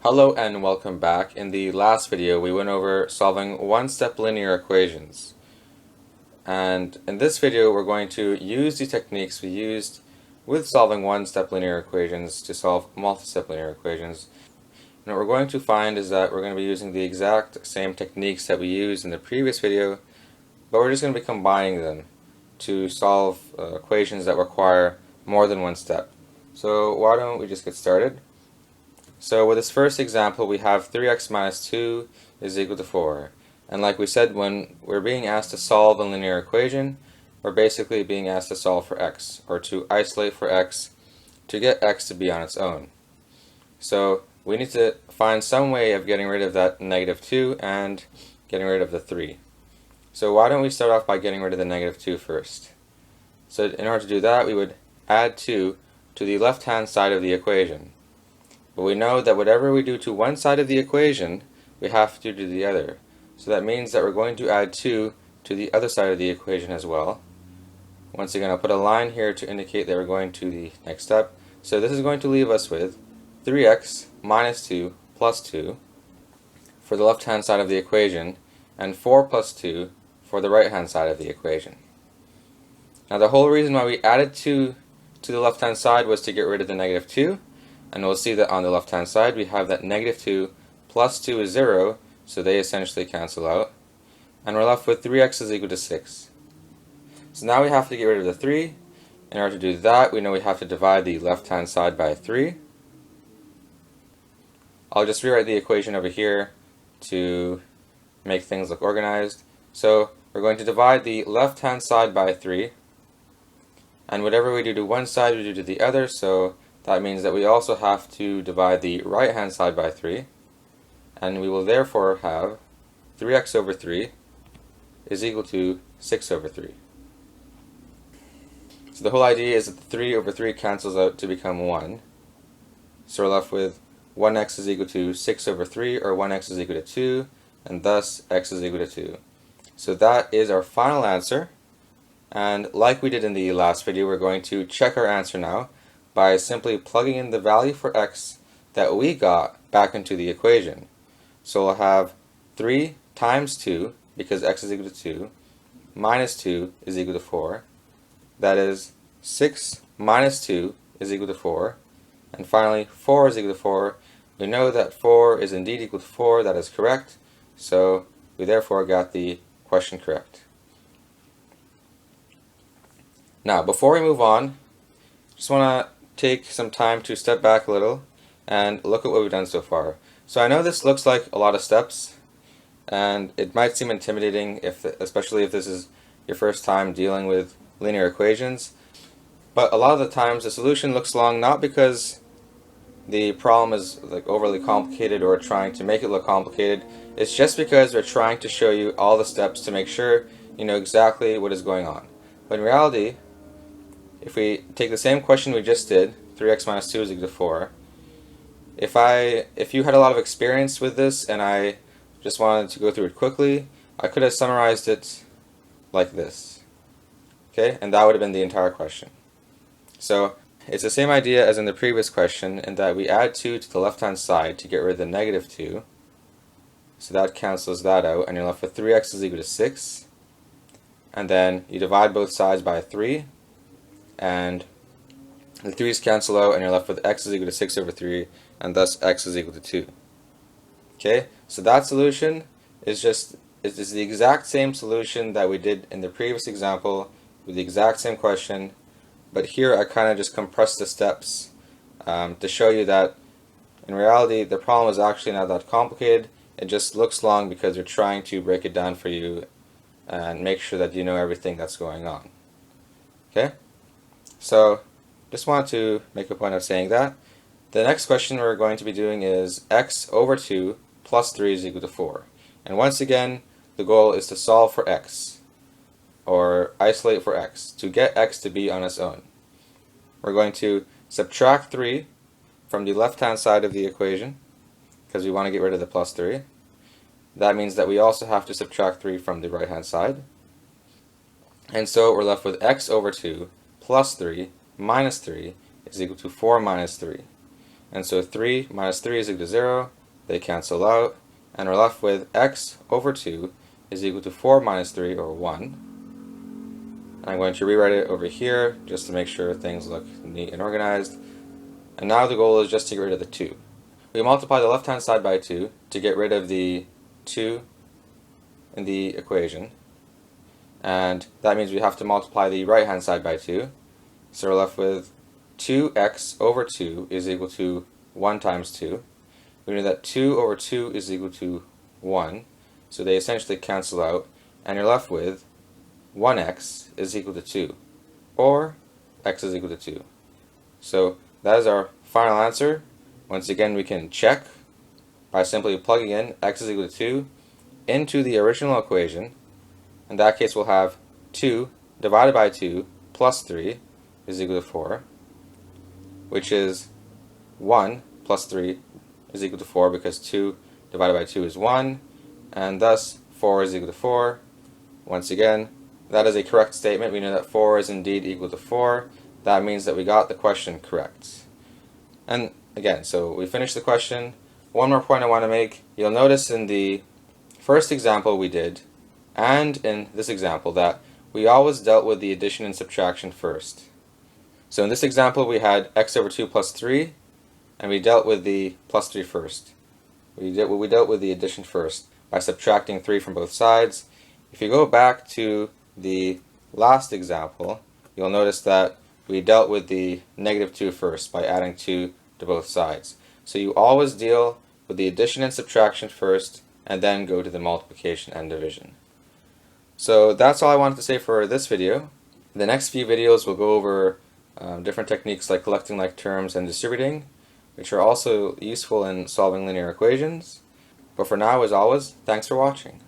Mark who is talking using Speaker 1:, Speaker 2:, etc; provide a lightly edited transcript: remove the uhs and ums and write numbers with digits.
Speaker 1: Hello and welcome back. In the last video we went over solving one-step linear equations. And in this video we're going to use the techniques we used with solving one-step linear equations to solve multi-step linear equations. And what we're going to find is that we're going to be using the exact same techniques that we used in the previous video, but we're just going to be combining them to solve equations that require more than one step. So why don't we just get started? So with this first example, we have 3x minus 2 is equal to 4. And like we said, when we're being asked to solve a linear equation, we're basically being asked to solve for x, or to isolate for x, to get x to be on its own. So we need to find some way of getting rid of that negative 2 and getting rid of the 3. So why don't we start off by getting rid of the negative 2 first? So in order to do that, we would add 2 to the left-hand side of the equation. But we know that whatever we do to one side of the equation, we have to do to the other. So that means that we're going to add 2 to the other side of the equation as well. Once again, I'll put a line here to indicate that we're going to the next step. So this is going to leave us with 3x minus 2 plus 2 for the left-hand side of the equation, and 4 plus 2 for the right-hand side of the equation. Now the whole reason why we added 2 to the left-hand side was to get rid of the negative 2. And we'll see that on the left hand side we have that negative 2 plus 2 is 0, so they essentially cancel out. And we're left with 3x is equal to 6. So now we have to get rid of the 3. In order to do that, we know we have to divide the left hand side by 3. I'll just rewrite the equation over here to make things look organized. So we're going to divide the left hand side by 3. And whatever we do to one side, we do to the other, so that means that we also have to divide the right-hand side by 3, and we will therefore have 3x over 3 is equal to 6 over 3. So the whole idea is that the 3 over 3 cancels out to become 1. So we're left with 1x is equal to 6 over 3, or 1x is equal to 2, and thus x is equal to 2. So that is our final answer, and like we did in the last video, we're going to check our answer now by simply plugging in the value for x that we got back into the equation. So we'll have 3 times 2, because x is equal to 2, minus 2 is equal to 4. That is 6 minus 2 is equal to 4. And finally, 4 is equal to 4. We know that 4 is indeed equal to 4. That is correct. So we therefore got the question correct. Now, before we move on, just want to take some time to step back a little and look at what we've done so far. So I know this looks like a lot of steps, and it might seem intimidating, especially if this is your first time dealing with linear equations. But a lot of the times the solution looks long not because the problem is overly complicated or trying to make it look complicated. It's just because we're trying to show you all the steps to make sure you know exactly what is going on. But in reality, if we take the same question we just did, 3x minus 2 is equal to 4, if you had a lot of experience with this and I just wanted to go through it quickly, I could have summarized it like this. Okay, and that would have been the entire question. So it's the same idea as in the previous question in that we add 2 to the left-hand side to get rid of the negative 2. So that cancels that out, and you're left with 3x is equal to 6. And then you divide both sides by 3. And the 3's cancel out, and you're left with x is equal to 6 over 3, and thus x is equal to 2. Okay, so that solution is the exact same solution that we did in the previous example with the exact same question, but here I kind of just compressed the steps to show you that in reality the problem is actually not that complicated. It just looks long because we're trying to break it down for you and make sure that you know everything that's going on. Okay? So, just want to make a point of saying that. The next question we're going to be doing is x over 2 plus 3 is equal to 4. And once again, the goal is to solve for x, or isolate for x, to get x to be on its own. We're going to subtract 3 from the left-hand side of the equation, because we want to get rid of the plus 3. That means that we also have to subtract 3 from the right-hand side. And so we're left with x over 2 plus 3 minus 3 is equal to 4 minus 3. and so 3 minus 3 is equal to 0, they cancel out, and we're left with x over 2 is equal to 4 minus 3, or 1. I'm going to rewrite it over here just to make sure things look neat and organized. And now the goal is just to get rid of the 2. We multiply the left-hand side by 2 to get rid of the 2 in the equation. And that means we have to multiply the right-hand side by 2. So we're left with 2x over 2 is equal to 1 times 2. We know that 2 over 2 is equal to 1. So they essentially cancel out. And you're left with 1x is equal to 2. Or x is equal to 2. So that is our final answer. Once again, we can check by simply plugging in x is equal to 2 into the original equation. In that case, we'll have 2 divided by 2 plus 3 is equal to 4, which is 1 plus 3 is equal to 4 because 2 divided by 2 is 1, and thus 4 is equal to 4. Once again, that is a correct statement. We know that 4 is indeed equal to 4. That means that we got the question correct. And again, so we finished the question. One more point I want to make. You'll notice in the first example we did, and in this example, that we always dealt with the addition and subtraction first. So in this example we had x over 2 plus 3, and we dealt with the plus 3 first. We dealt with the addition first by subtracting 3 from both sides. If you go back to the last example, you'll notice that we dealt with the negative 2 first by adding 2 to both sides. So you always deal with the addition and subtraction first, and then go to the multiplication and division. So that's all I wanted to say for this video. The next few videos will go over different techniques like collecting like terms and distributing, which are also useful in solving linear equations. But for now, as always, thanks for watching.